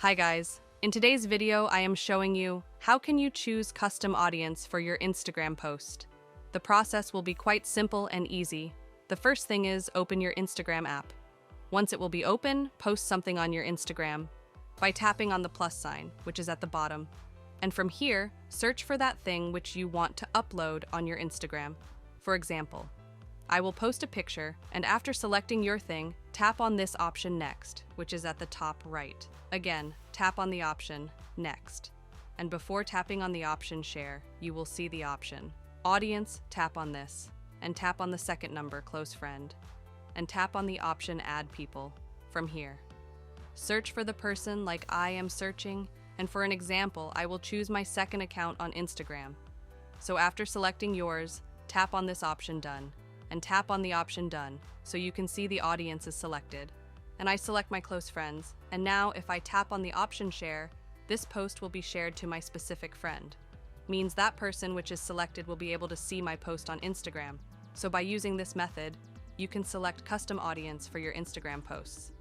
Hi guys. In today's video, I am showing you how can you choose custom audience for your Instagram post. The process will be quite simple and easy. The first thing is open your Instagram app. Once it will be open, post something on your Instagram by tapping on the plus sign, which is at the bottom. And from here, search for that thing which you want to upload on your Instagram. For example, I will post a picture, and after selecting your thing, tap on this option Next, which is at the top right. Again, tap on the option Next. And before tapping on the option Share, you will see the option Audience, tap on this, and tap on the second number, Close Friend, and tap on the option Add People from here. Search for the person like I am searching, and for an example, I will choose my second account on Instagram. So after selecting yours, tap on this option Done, and tap on the option Done so you can see the audience is selected. And I select my close friends, and now if I tap on the option Share, this post will be shared to my specific friend. Means that person which is selected will be able to see my post on Instagram. So by using this method, you can select custom audience for your Instagram posts.